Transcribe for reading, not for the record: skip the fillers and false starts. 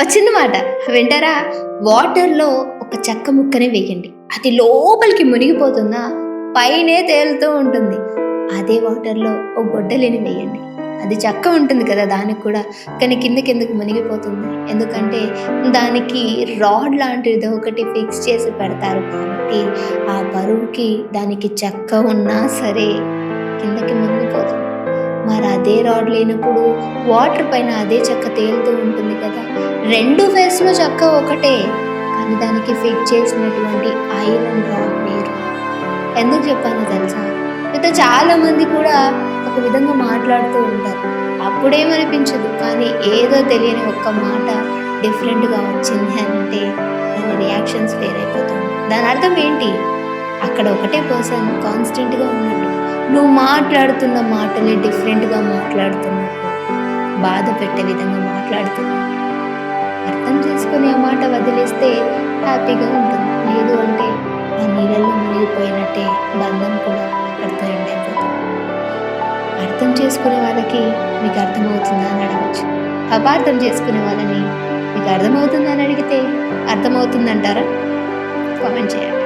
ఒక చిన్న మాట వింటారా? వాటర్‌లో ఒక చెక్క ముక్కని వేయండి. అది లోపలికి మునిగిపోతున్నా పైనే తేలుతూ ఉంటుంది. అదే వాటర్‌లో ఒక గొడ్డలిని వేయండి. అది చెక్క ఉంటుంది కదా! దానికి కూడా. కానీ కిందకెందుకు మునిగిపోతుంది? ఎందుకంటే దానికి రాడ్ లాంటిది ఒకటి ఫిక్స్ చేసి పెడతారు కాబట్టి ఆ బరువుకి దానికి చెక్క ఉన్నా సరే కిందకి మునిగిపోతుంది. మరి అదే రాడ్ లేనప్పుడు వాటర్ పైన అదే చెక్క తేలుతూ ఉంటుంది కదా! 2 ఫేస్‌లో చెక్క ఒకటే. కానీ దానికి ఫిట్ చేసినటువంటి ఐరన్ రాడ్ వేరు. ఎందుకు చెప్పానో తెలుసా? మీతో చాలామంది కూడా ఒక విధంగా మాట్లాడుతూ ఉంటారు. అప్పుడేమనిపించదు. కానీ ఏదో తెలియని ఒక్క మాట డిఫరెంట్‌గా వచ్చింది అనంటే దాని రియాక్షన్స్ వేరైపోతూ ఉంటాయి. దాని అర్థం ఏంటి? అక్కడ ఒకటే పర్సన్ కాన్స్టెంట్‌గా ఉన్నట్టు. నువ్వు మాట్లాడుతున్న మాటలే డిఫరెంట్‌గా మాట్లాడుతున్నట్టు. బాధ పెట్టే విధంగా మాట్లాడుతున్నట్టు. అర్థం చేసుకొని ఆ మాట వదిలేస్తే హ్యాపీగా ఉంటుంది. లేదు అంటే ఆ నీళ్ళల్లో మునిగిపోయినట్టే బంధం కూడా అక్కడితో ఎండ్ అయిపోతుంది. అర్థం చేసుకునే వాళ్ళకి మీకు అర్థమవుతుందా అని అడగచ్చు. అపార్థం చేసుకునే వాళ్ళని మీకు అర్థమవుతుందా అని అడిగితే అర్థమవుతుందంటారా? కామెంట్ చేయండి.